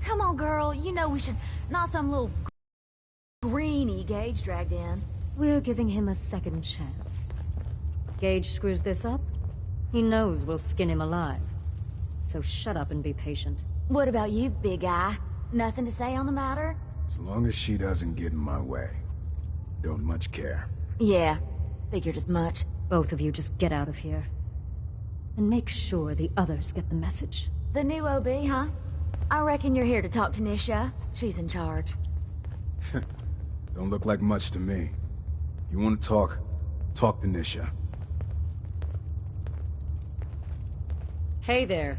Come on, girl. You know we should... Not some little greenie Gage dragged in. We're giving him a second chance. Gage screws this up, he knows we'll skin him alive. So shut up and be patient. What about you, big guy? Nothing to say on the matter? As long as she doesn't get in my way. Don't much care. Yeah, figured as much. Both of you just get out of here. And make sure the others get the message. The new OB, huh? I reckon you're here to talk to Nisha. She's in charge. Don't look like much to me. You want to talk? Talk to Nisha. Hey there.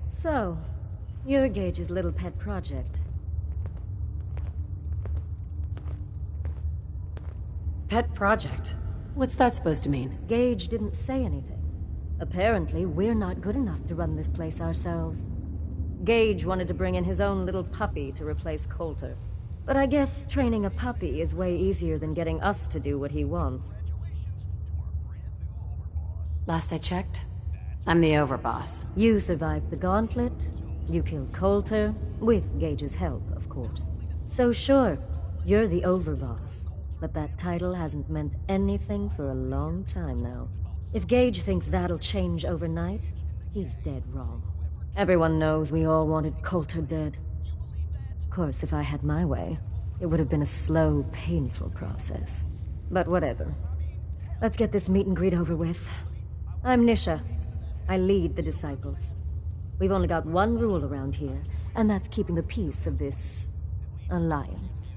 So, you're Gage's little pet project. Pet project? What's that supposed to mean? Gage didn't say anything. Apparently, we're not good enough to run this place ourselves. Gage wanted to bring in his own little puppy to replace Coulter. But I guess training a puppy is way easier than getting us to do what he wants. Last I checked, I'm the Overboss. You survived the gauntlet, you killed Coulter, with Gage's help, of course. So sure, you're the Overboss. But that title hasn't meant anything for a long time now. If Gage thinks that'll change overnight, he's dead wrong. Everyone knows we all wanted Coulter dead. Of course, if I had my way, it would have been a slow, painful process. But whatever. Let's get this meet and greet over with. I'm Nisha. I lead the Disciples. We've only got one rule around here, and that's keeping the peace of this... alliance.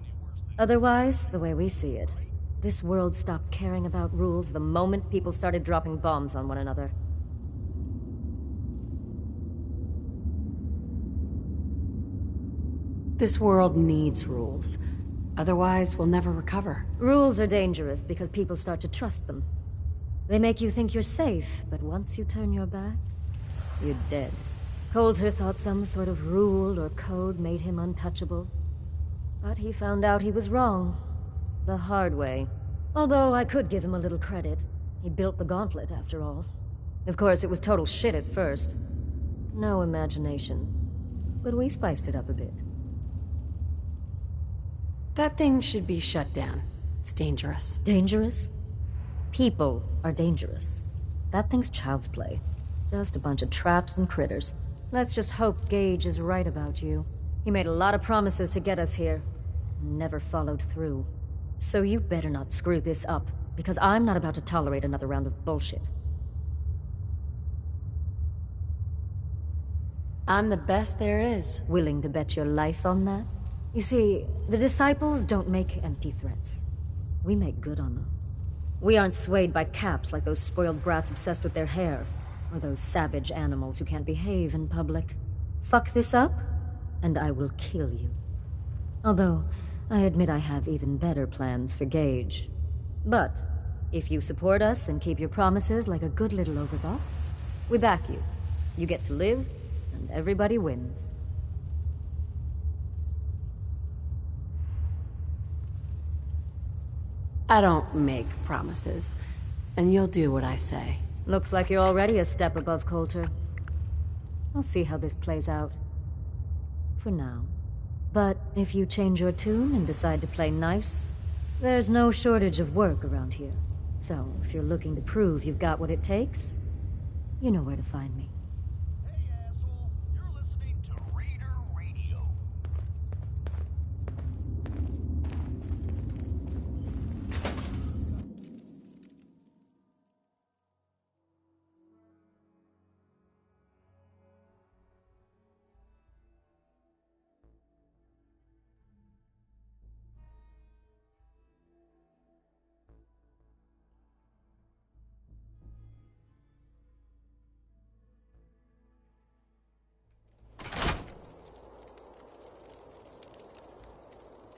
Otherwise, the way we see it, this world stopped caring about rules the moment people started dropping bombs on one another. This world needs rules. Otherwise, we'll never recover. Rules are dangerous because people start to trust them. They make you think you're safe, but once you turn your back, you're dead. Coulter thought some sort of rule or code made him untouchable. But he found out he was wrong. The hard way. Although I could give him a little credit. He built the gauntlet, after all. Of course, it was total shit at first. No imagination. But we spiced it up a bit. That thing should be shut down. It's dangerous. Dangerous? People are dangerous. That thing's child's play. Just a bunch of traps and critters. Let's just hope Gage is right about you. He made a lot of promises to get us here. Never followed through. So you better not screw this up, because I'm not about to tolerate another round of bullshit. I'm the best there is. Willing to bet your life on that? You see, the Disciples don't make empty threats. We make good on them. We aren't swayed by caps like those spoiled brats obsessed with their hair, or those savage animals who can't behave in public. Fuck this up, and I will kill you. Although, I admit I have even better plans for Gage. But, if you support us and keep your promises like a good little Overboss, we back you. You get to live, and everybody wins. I don't make promises, and you'll do what I say. Looks like you're already a step above Coulter. I'll see how this plays out. For now. But if you change your tune and decide to play nice, there's no shortage of work around here. So, if you're looking to prove you've got what it takes, you know where to find me. Hey, asshole. You're listening to Raider Radio.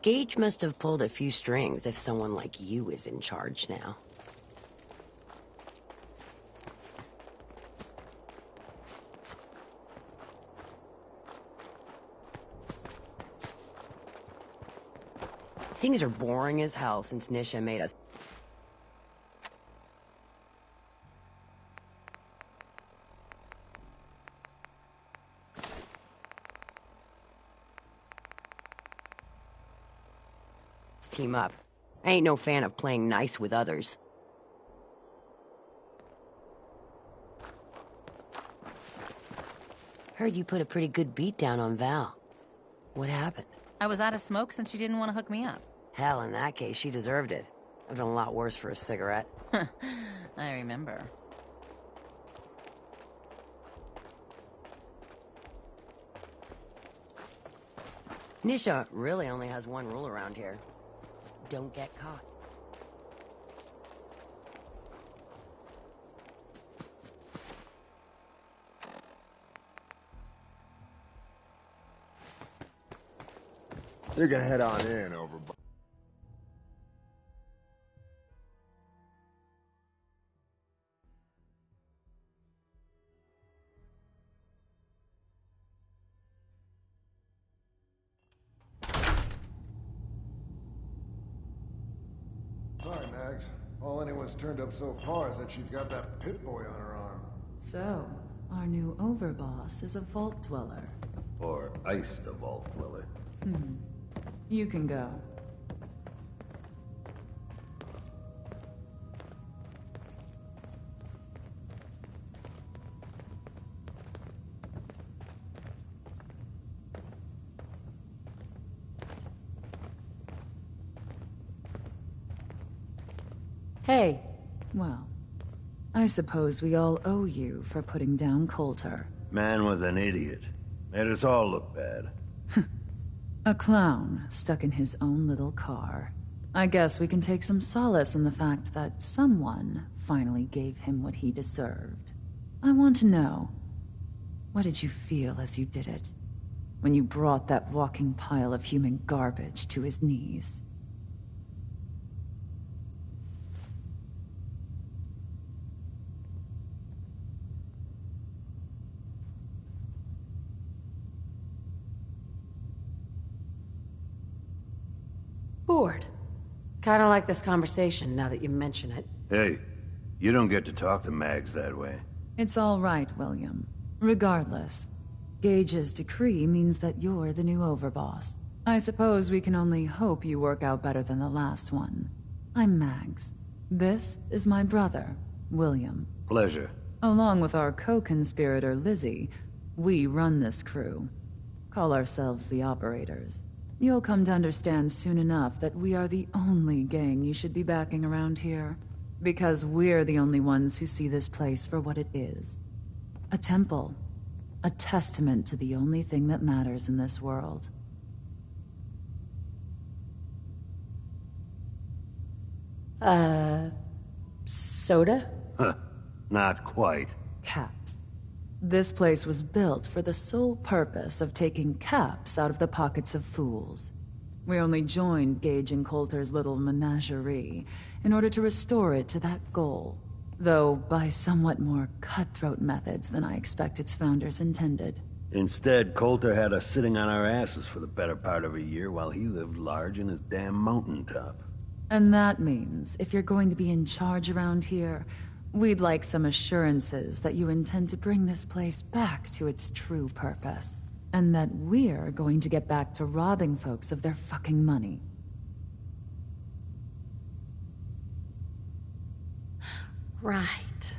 Gage must have pulled a few strings if someone like you is in charge now. Things are boring as hell since Nisha made us... let's team up. I ain't no fan of playing nice with others. Heard you put a pretty good beat down on Val. What happened? I was out of smoke since she didn't want to hook me up. Hell, in that case, she deserved it. I've done a lot worse for a cigarette. I remember. Nisha really only has one rule around here. Don't get caught. You can head on in, Overboss. Sorry, Max. All anyone's turned up so far is that she's got that Pip-Boy on her arm. So, our new Overboss is a vault dweller. Or iced the vault dweller. You can go. Hey, Well, I suppose we all owe you for putting down Coulter. Man was an idiot. Made us all look bad. A clown stuck in his own little car. I guess we can take some solace in the fact that someone finally gave him what he deserved. I want to know, what did you feel as you did it? When you brought that walking pile of human garbage to his knees? Bored. Kinda like this conversation now that you mention it. Hey, you don't get to talk to Mags that way. It's all right, William. Regardless, Gage's decree means that you're the new Overboss. I suppose we can only hope you work out better than the last one. I'm Mags. This is my brother, William. Pleasure. Along with our co-conspirator, Lizzie, we run this crew. Call ourselves the Operators. You'll come to understand soon enough that we are the only gang you should be backing around here. Because we're the only ones who see this place for what it is. A temple. A testament to the only thing that matters in this world. Soda? Huh. Not quite. Caps. This place was built for the sole purpose of taking caps out of the pockets of fools. We only joined Gage and Coulter's little menagerie in order to restore it to that goal, though by somewhat more cutthroat methods than I expect its founders intended. Instead, Coulter had us sitting on our asses for the better part of a year while he lived large in his damn mountaintop. And that means, if you're going to be in charge around here, we'd like some assurances that you intend to bring this place back to its true purpose. And that we're going to get back to robbing folks of their fucking money. Right.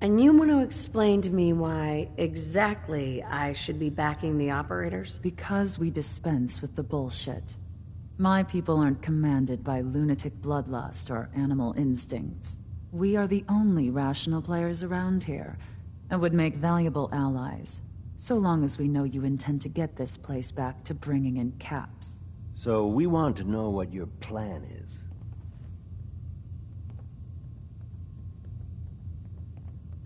And you want to explain to me why exactly I should be backing the Operators? Because we dispense with the bullshit. My people aren't commanded by lunatic bloodlust or animal instincts. We are the only rational players around here, and would make valuable allies, so long as we know you intend to get this place back to bringing in caps. So we want to know what your plan is.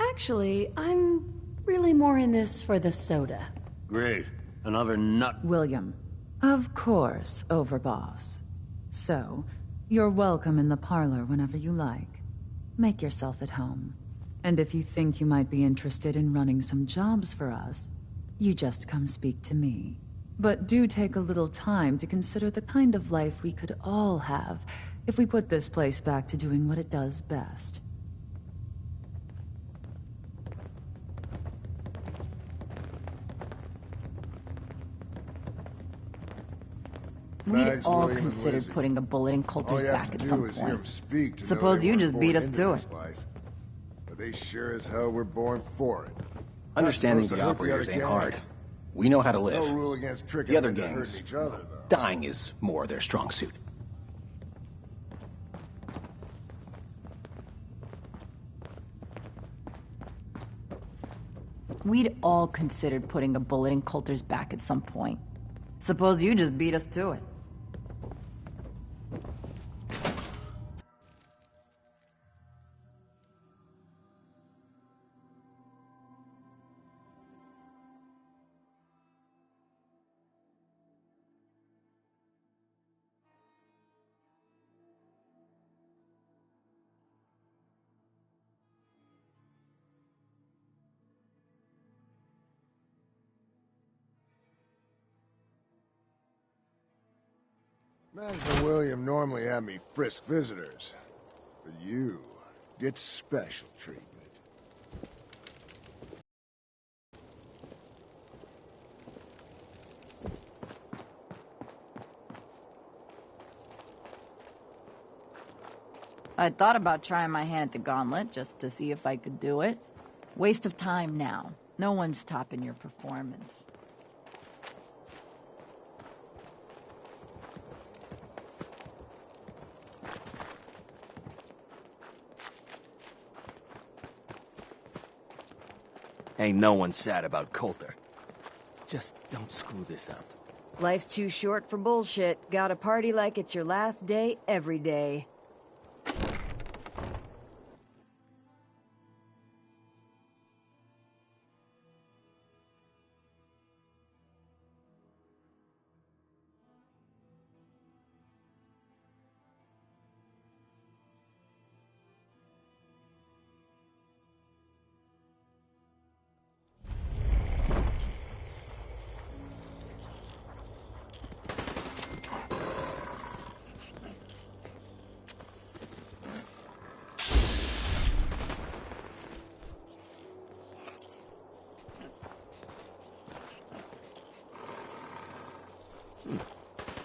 Actually, I'm really more in this for the soda. Great. Another nut. William. Of course, Overboss. So, you're welcome in the parlor whenever you like. Make yourself at home. And if you think you might be interested in running some jobs for us, you just come speak to me. But do take a little time to consider the kind of life we could all have if we put this place back to doing what it does best. We'd Mags, all William, and considered Lizzie. putting a bullet in All Coulter's you have back to at do some is hear point. 'em speak to know Suppose they you weren't just born beat us into to this it. life. But they sure as hell were born for it. Understanding Not the supposed to hurt operators other ain't hard. gangs. We know how to No live. rule against tricking The other them into gangs, hurting each other, though. dying is more their strong suit. We'd all considered putting a bullet in Coulter's back at some point. Suppose you just beat us to it. Mags and William normally have me frisk visitors. But you get special treatment. I thought about trying my hand at the gauntlet just to see if I could do it. Waste of time now. No one's topping your performance. Ain't no one sad about Coulter. Just don't screw this up. Life's too short for bullshit. Gotta party like it's your last day every day.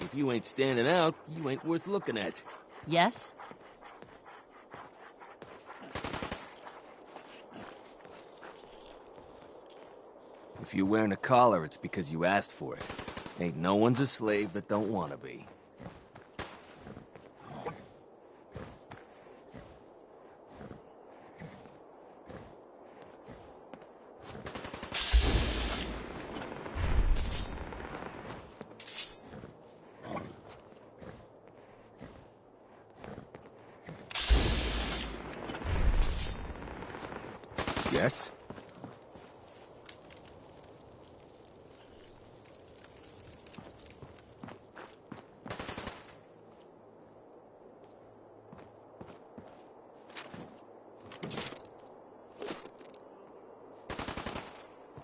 If you ain't standing out, you ain't worth looking at. Yes? If you're wearing a collar, it's because you asked for it. Ain't no one's a slave that don't want to be. Yes?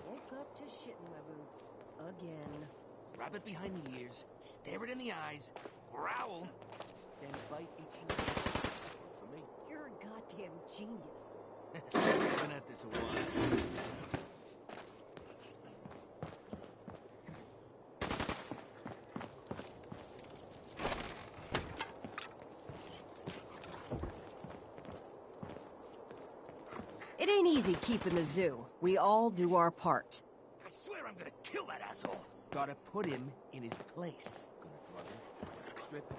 Woke up to shit in my boots. Again. Grab it behind the ears, stare it in the eyes, growl, then bite each nose. For me. You're a goddamn genius. I've been at this a while. It ain't easy keeping the zoo. We all do our part. I swear I'm gonna kill that asshole. Gotta put him in his place. Gonna drug him, strip him,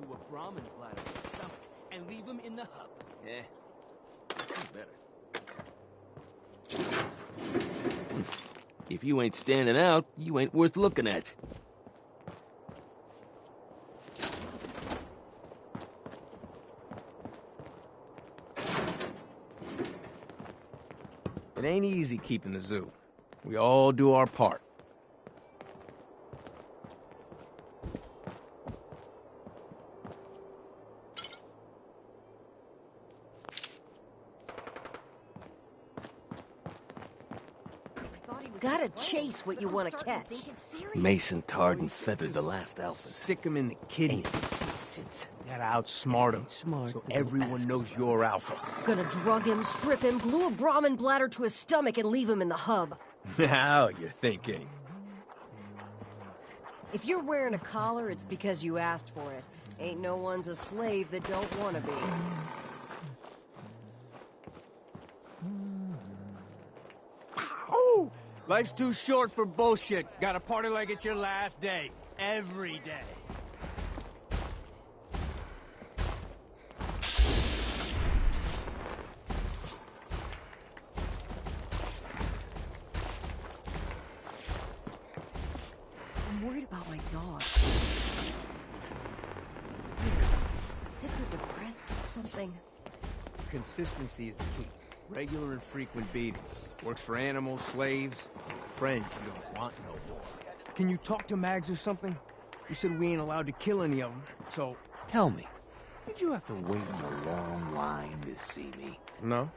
glue a Brahmin bladder to his stomach, and leave him in the hub. Eh, better. If you ain't standing out, you ain't worth looking at. It ain't easy keeping the zoo. We all do our part. Gotta chase what you want to catch. Mason tarred and feathered the last alphas. Stick him in the kidney. Gotta outsmart him, so everyone knows you're alpha. Gonna drug him, strip him, glue a Brahmin bladder to his stomach, and leave him in the hub. Now you're thinking. If you're wearing a collar, it's because you asked for it. Ain't no one's a slave that don't want to be. Oh! Life's too short for bullshit. Gotta party like it's your last day. Every day. I'm worried about my dog. Sick or depressed or something. Consistency is the key. Regular and frequent beatings. Works for animals, slaves, and friends you don't want no more. Can you talk to Mags or something? You said we ain't allowed to kill any of them, so... Tell me, did you have to wait in a long line to see me? No.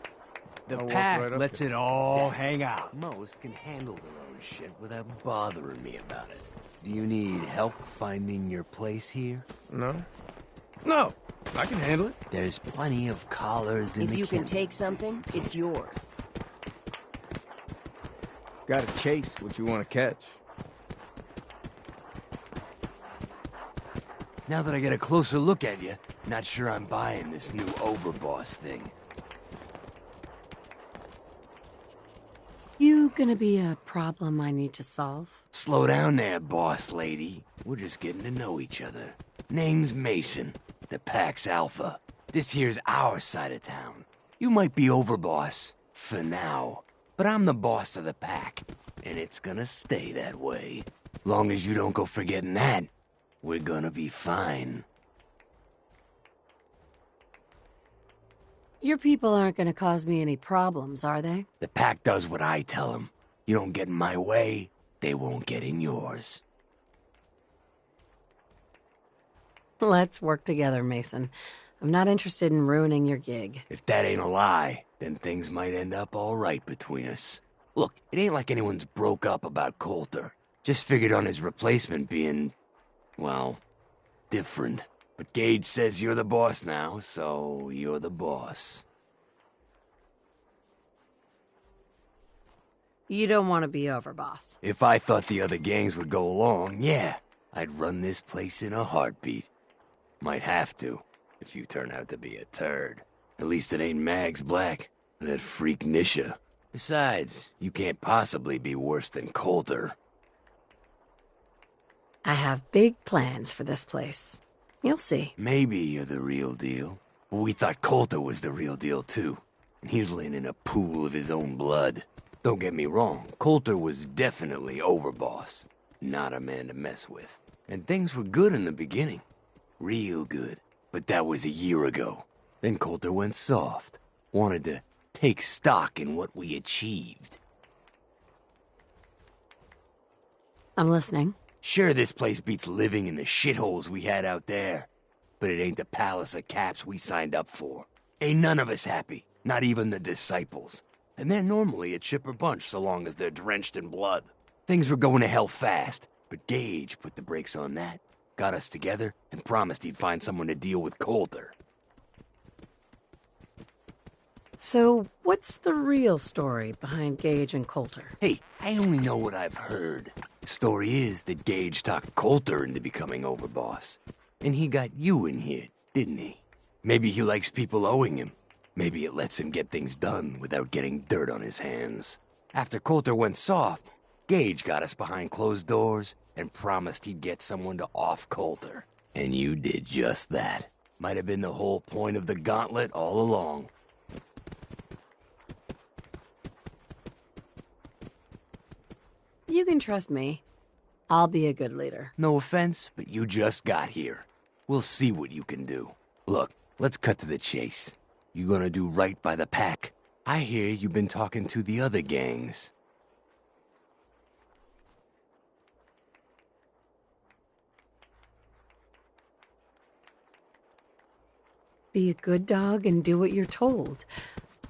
The I'll walk pack right up lets to it you. all Exactly. hang out. Most can handle their own shit without bothering me about it. Do you need help finding your place here? No. No, I can handle it. There's plenty of collars in If the you can kennels. take something, it's yours. Gotta chase what you want to catch. Now that I get a closer look at you, not sure I'm buying this new Overboss thing. You gonna be a problem I need to solve? Slow down there, boss lady. We're just getting to know each other. Name's Mason, the Pack's Alpha. This here's our side of town. You might be Overboss, for now, but I'm the boss of the Pack, and it's gonna stay that way. Long as you don't go forgetting that, we're gonna be fine. Your people aren't gonna cause me any problems, are they? The Pack does what I tell them. You don't get in my way, they won't get in yours. Let's work together, Mason. I'm not interested in ruining your gig. If that ain't a lie, then things might end up all right between us. Look, it ain't like anyone's broke up about Coulter. Just figured on his replacement being, well, different. But Gage says you're the boss now, so you're the boss. You don't want to be Overboss. If I thought the other gangs would go along, yeah, I'd run this place in a heartbeat. Might have to, if you turn out to be a turd. At least it ain't Mags Black, or that freak Nisha. Besides, you can't possibly be worse than Coulter. I have big plans for this place. You'll see. Maybe you're the real deal. But we thought Coulter was the real deal, too. And he's laying in a pool of his own blood. Don't get me wrong, Coulter was definitely Overboss. Not a man to mess with. And things were good in the beginning. Real good. But that was a year ago. Then Coulter went soft. Wanted to take stock in what we achieved. I'm listening. Sure, this place beats living in the shitholes we had out there. But it ain't the palace of caps we signed up for. Ain't none of us happy. Not even the disciples. And they're normally a chipper bunch so long as they're drenched in blood. Things were going to hell fast, but Gage put the brakes on that. Got us together and promised he'd find someone to deal with Coulter. So, what's the real story behind Gage and Coulter? Hey, I only know what I've heard. The story is that Gage talked Coulter into becoming Overboss. And he got you in here, didn't he? Maybe he likes people owing him. Maybe it lets him get things done without getting dirt on his hands. After Coulter went soft, Gage got us behind closed doors and promised he'd get someone to off Coulter. And you did just that. Might have been the whole point of the gauntlet all along. You can trust me. I'll be a good leader. No offense, but you just got here. We'll see what you can do. Look, let's cut to the chase. You gonna do right by the Pack? I hear you've been talking to the other gangs. Be a good dog and do what you're told,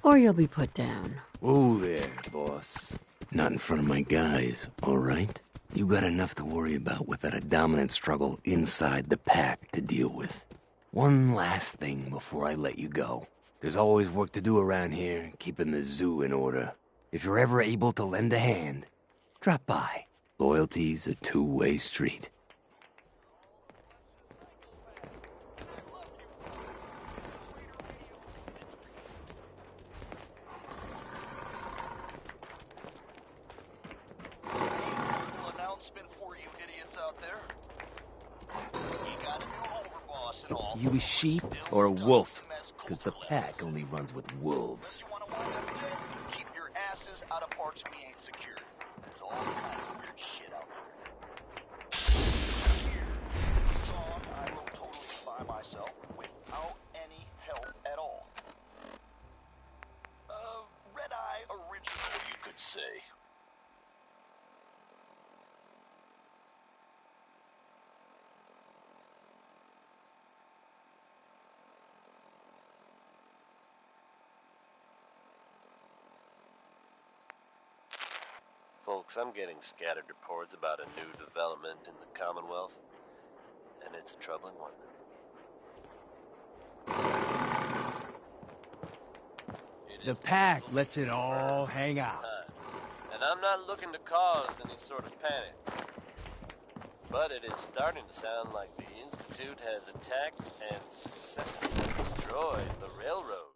or you'll be put down. Whoa there, boss. Not in front of my guys, all right? You got enough to worry about without a dominant struggle inside the Pack to deal with. One last thing before I let you go. There's always work to do around here, keeping the zoo in order. If you're ever able to lend a hand, drop by. Loyalty's a two-way street. You a sheep or a wolf? Because the pack only runs with wolves. Keep your asses out of parts we ain't secured. There's all kinds of weird shit out there. This song I wrote totally by myself without any help at all. Red-Eye original, you could say. Folks, I'm getting scattered reports about a new development in the Commonwealth, and it's a troubling one. The pack lets it all hang out. And I'm not looking to cause any sort of panic. But it is starting to sound like the Institute has attacked and successfully destroyed the railroad.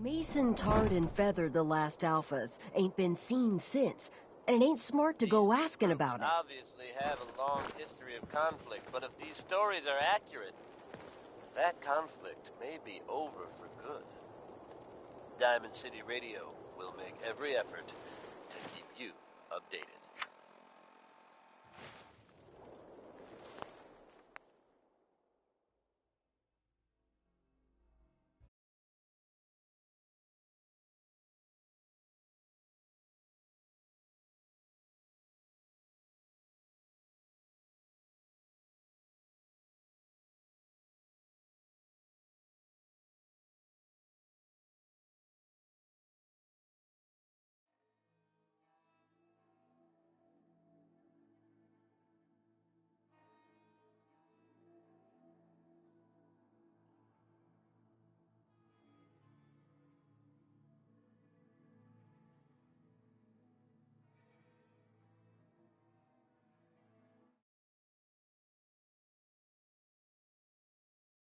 Mason tarred and feathered the last alphas. Ain't been seen since. And it ain't smart to go asking about it. Obviously have a long history of conflict, but if these stories are accurate, that conflict may be over for good. Diamond City Radio will make every effort to keep you updated.